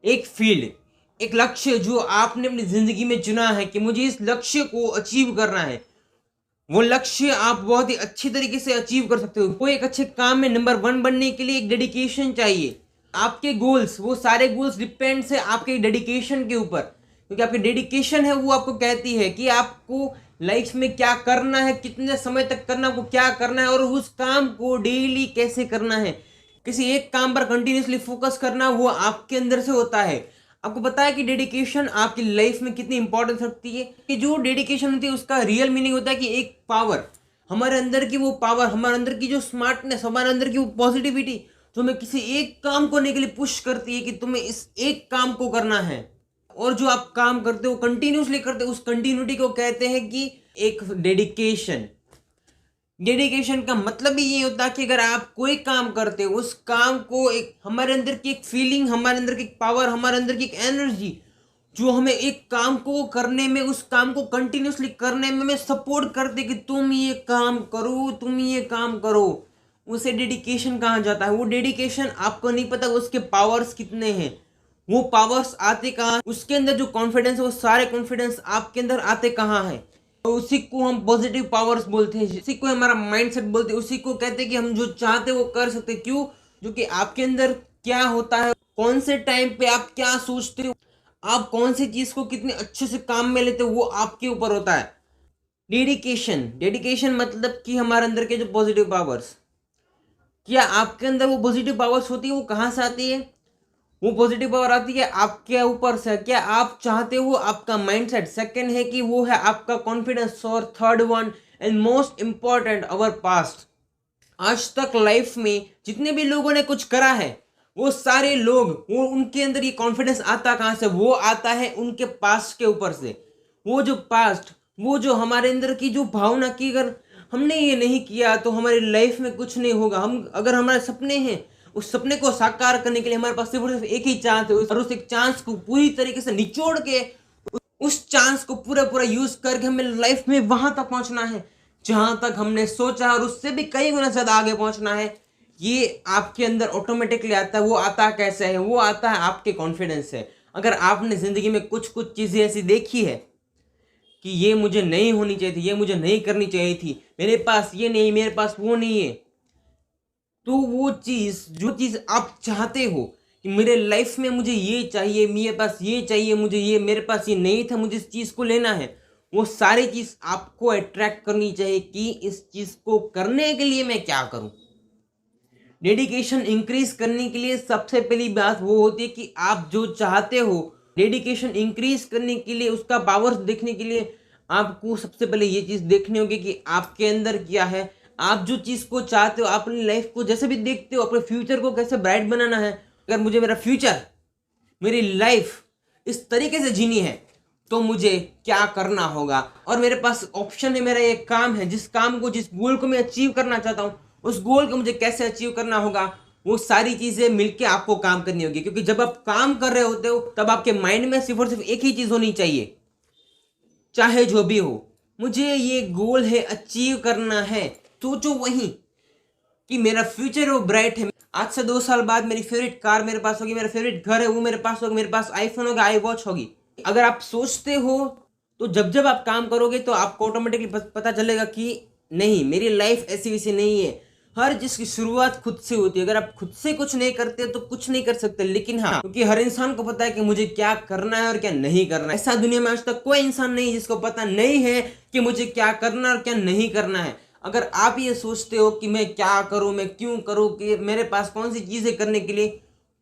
एक फील्ड, एक लक्ष्य जो आपने अपनी ज़िंदगी में चुना है कि मुझे इस लक्ष्य को अचीव करना है, वो लक्ष्य आप बहुत ही अच्छी तरीके से अचीव कर सकते हो। कोई एक अच्छे काम में नंबर 1 बनने के लिए एक डेडिकेशन चाहिए। आपके गोल्स, वो सारे गोल्स डिपेंड्स है आपके डेडिकेशन के ऊपर, क्योंकि आपकी डेडिकेशन है वो आपको कहती है कि आपको लाइफ में क्या करना है, कितने समय तक करना है, आपको क्या करना है और उस काम को डेली कैसे करना है। किसी एक काम पर कंटिन्यूअसली फोकस करना वो आपके अंदर से होता है। आपको पता है कि डेडिकेशन आपकी लाइफ में कितनी इंपॉर्टेंस रखती है, कि जो डेडिकेशन होती है उसका रियल मीनिंग होता है कि एक पावर, हमारे अंदर की वो पावर, हमारे अंदर की जो स्मार्टनेस, हमारे अंदर की वो पॉजिटिविटी जो हमें किसी एक काम करने के लिए पुश करती है कि तुम्हें इस एक काम को करना है। और जो आप काम करते हो कंटिन्यूअसली करते हो, उस कंटिन्यूटी को कहते हैं कि एक डेडिकेशन। डेडिकेशन का मतलब ही ये होता है कि अगर आप कोई काम करते हो, उस काम को एक हमारे अंदर की एक फीलिंग, हमारे अंदर की एक पावर, हमारे अंदर की एक एनर्जी जो हमें एक काम को करने में, उस काम को कंटिन्यूअसली करने में हमें सपोर्ट करते कि तुम ये काम करो, तुम ये काम करो, उसे डेडिकेशन कहा जाता है। वो डेडिकेशन आपको नहीं पता उसके पावर्स कितने हैं, वो पावर्स आते कहाँ, उसके अंदर जो कॉन्फिडेंस है वो सारे कॉन्फिडेंस आपके अंदर आते कहाँ हैं। तो उसी को हम पॉजिटिव पावर्स बोलते हैं, उसी को हमारा माइंडसेट बोलते हैं, उसी को कहते हैं कि हम जो चाहते हैं वो कर सकते हैं। क्यों? जो कि आपके अंदर क्या होता है, कौन से टाइम पे आप क्या सोचते हो, आप कौन सी चीज को कितने अच्छे से काम में लेते हो, वो आपके ऊपर होता है। डेडिकेशन, डेडिकेशन मतलब कि हमारे अंदर के जो पॉजिटिव पावर्स, क्या आपके अंदर वो पॉजिटिव पावर्स होती है, वो कहाँ से आती है? वो पॉजिटिव पावर आती है आपके ऊपर से, क्या आप चाहते हो, आपका माइंडसेट। सेकंड है कि वो है आपका कॉन्फिडेंस। और third one and most important, our past. आज तक लाइफ में जितने भी लोगों ने कुछ करा है, वो सारे लोग, वो उनके अंदर ये कॉन्फिडेंस आता कहाँ से? वो आता है उनके पास्ट के ऊपर से। वो जो पास्ट, वो जो हमारे अंदर की जो भावना की अगर हमने ये नहीं किया तो हमारी लाइफ में कुछ नहीं होगा। हम अगर हमारे सपने हैं, उस सपने को साकार करने के लिए हमारे पास सिर्फ और सिर्फ एक ही चांस है, और उस एक चांस को पूरी तरीके से निचोड़ के, उस चांस को पूरा पूरा यूज करके हमें लाइफ में वहां तक पहुंचना है जहां तक हमने सोचा, और उससे भी कई गुना ज्यादा आगे पहुंचना है। ये आपके अंदर ऑटोमेटिकली आता है। वो आता कैसे है? वो आता है आपके कॉन्फिडेंस से। अगर आपने जिंदगी में कुछ कुछ चीजें ऐसी देखी है कि ये मुझे नहीं होनी चाहिए थी, ये मुझे नहीं करनी चाहिए थी, मेरे पास ये नहीं, मेरे पास वो नहीं है, तो वो चीज, जो चीज आप चाहते हो कि मेरे लाइफ में मुझे ये चाहिए, मेरे पास ये चाहिए, मुझे ये, मेरे पास ये नहीं था, मुझे इस चीज को लेना है, वो सारी चीज आपको अट्रैक्ट करनी चाहिए कि इस चीज को करने के लिए मैं क्या करूं। डेडिकेशन इंक्रीज करने के लिए सबसे पहली बात वो होती है कि आप जो चाहते हो, डेडिकेशन इंक्रीज करने के लिए, उसका पावर देखने के लिए आपको सबसे पहले ये चीज देखनी होगी कि आपके अंदर क्या है। आप जो चीज को चाहते हो, आप अपनी लाइफ को जैसे भी देखते हो, अपने फ्यूचर को कैसे ब्राइट बनाना है, अगर मुझे मेरा फ्यूचर, मेरी लाइफ इस तरीके से जीनी है तो मुझे क्या करना होगा। और मेरे पास ऑप्शन है, मेरा एक काम है, जिस काम को, जिस गोल को मैं अचीव करना चाहता हूँ, उस गोल को मुझे कैसे अचीव करना होगा, वो सारी चीजें मिलके आपको काम करनी होगी। क्योंकि जब आप काम कर रहे होते हो तब आपके माइंड में सिर्फ और सिर्फ एक ही चीज होनी चाहिए, चाहे जो भी हो, मुझे ये गोल है, अचीव करना है। सोचो वही कि मेरा फ्यूचर वो ब्राइट है, आज से 2 साल बाद मेरी फेवरेट कार मेरे पास होगी, मेरा फेवरेट घर है वो मेरे पास होगा, मेरे पास आईफोन होगा, आई वॉच होगी। अगर आप सोचते हो तो जब जब आप काम करोगे तो आपको ऑटोमेटिकली पता चलेगा कि नहीं, मेरी लाइफ ऐसी वैसी नहीं है। हर चीज की शुरुआत खुद से होती है। अगर आप खुद से कुछ नहीं करते तो कुछ नहीं कर सकते। लेकिन हाँ, क्योंकि हर इंसान को पता है कि मुझे क्या करना है और क्या नहीं करना है। ऐसा दुनिया में आज तक कोई इंसान नहीं जिसको पता नहीं है कि मुझे क्या करना और क्या नहीं करना है। अगर आप ये सोचते हो कि मैं क्या करूं, मैं क्यों करूं, कि मेरे पास कौन सी चीजें करने के लिए,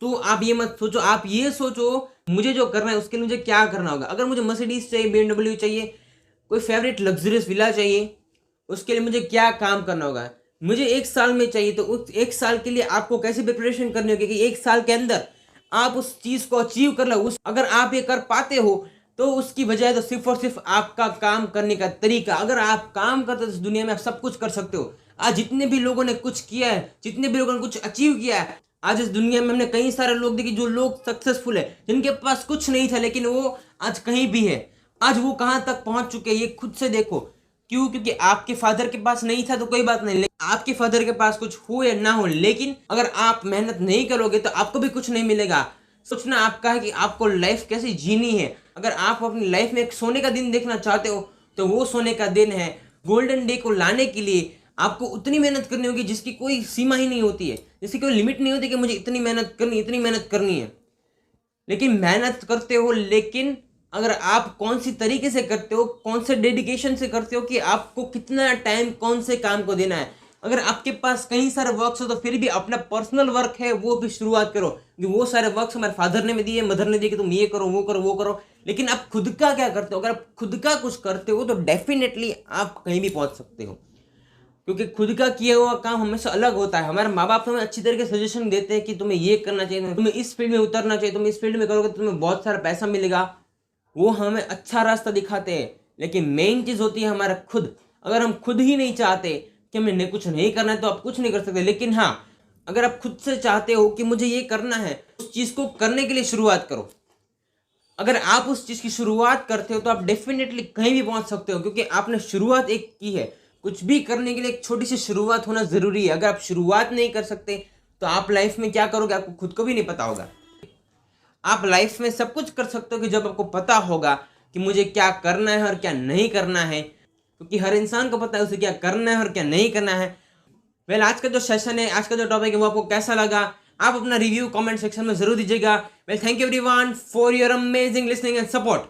तो आप ये मत सोचो। आप ये सोचो मुझे जो करना है उसके लिए मुझे क्या करना होगा। अगर मुझे मर्सिडीज चाहिए, BMW चाहिए, कोई फेवरेट लग्जरियस विला चाहिए, उसके लिए मुझे क्या काम करना होगा। मुझे 1 साल में चाहिए तो उस 1 साल के लिए आपको कैसे प्रिपरेशन करनी होगी कि 1 साल के अंदर आप उस चीज को अचीव कर लो। अगर आप ये कर पाते हो तो उसकी वजह तो सिर्फ और सिर्फ आपका काम करने का तरीका। अगर आप काम करते हो तो इस दुनिया में आप सब कुछ कर सकते हो। आज जितने भी लोगों ने कुछ किया है, जितने भी लोगों ने कुछ अचीव किया है, आज इस दुनिया में हमने कई सारे लोग देखे जो लोग सक्सेसफुल है, जिनके पास कुछ नहीं था लेकिन वो आज कहीं भी है। आज वो कहां तक पहुंच चुके हैं ये खुद से देखो। क्यों? क्योंकि आपके फादर के पास नहीं था तो कोई बात नहीं, लेकिन आपके फादर के पास कुछ हो या ना हो, लेकिन अगर आप मेहनत नहीं करोगे तो आपको भी कुछ नहीं मिलेगा। सोचना आपका है कि आपको लाइफ कैसे जीनी है। अगर आप अपनी लाइफ में एक सोने का दिन देखना चाहते हो तो वो सोने का दिन है। गोल्डन डे को लाने के लिए आपको उतनी मेहनत करनी होगी जिसकी कोई सीमा ही नहीं होती है, जिसकी कोई लिमिट नहीं होती कि मुझे इतनी मेहनत करनी है। लेकिन मेहनत करते हो, लेकिन अगर आप कौन सी तरीके से करते हो, कौन से डेडिकेशन से करते हो कि आपको कितना टाइम कौन से काम को देना है। अगर आपके पास कई सारे वर्क्स हो तो फिर भी अपना पर्सनल वर्क है वो भी शुरुआत करो, कि वो सारे वर्क्स हमारे फादर ने भी दिए, मदर ने दिए कि तुम ये करो वो करो वो करो। लेकिन आप खुद का क्या करते हो? अगर आप खुद का कुछ करते हो तो डेफिनेटली आप कहीं भी पहुंच सकते हो, क्योंकि खुद का किया हुआ काम हमेशा अलग होता है। हमारे माँ बाप हमें अच्छी तरीके से सजेशन देते हैं कि तुम्हें ये करना चाहिए, तुम्हें इस फील्ड में उतरना चाहिए, तुम इस फील्ड में करोगे तो तुम्हें बहुत सारा पैसा मिलेगा। वो हमें अच्छा रास्ता दिखाते हैं। लेकिन मेन चीज़ होती है हमारा खुद। अगर हम खुद ही नहीं चाहते कि हमें कुछ नहीं करना है तो आप कुछ नहीं कर सकते। लेकिन हाँ, अगर आप खुद से चाहते हो कि मुझे ये करना है, उस चीज़ को करने के लिए शुरुआत करो। अगर आप उस चीज़ की शुरुआत करते हो तो आप डेफिनेटली कहीं भी पहुंच सकते हो, क्योंकि आपने शुरुआत एक की है। कुछ भी करने के लिए एक छोटी सी शुरुआत होना ज़रूरी है। अगर आप शुरुआत नहीं कर सकते तो आप लाइफ में क्या करोगे आपको खुद को भी नहीं पता होगा। आप लाइफ में सब कुछ कर सकते हो कि जब आपको पता होगा कि मुझे क्या करना है और क्या नहीं करना है, क्योंकि हर इंसान को पता है उसे क्या करना है और क्या नहीं करना है। वेल, आज का जो सेशन है, आज का जो टॉपिक है वो आपको कैसा लगा, आप अपना रिव्यू कमेंट सेक्शन में जरूर दीजिएगा। Well, thank you everyone for your amazing listening and support.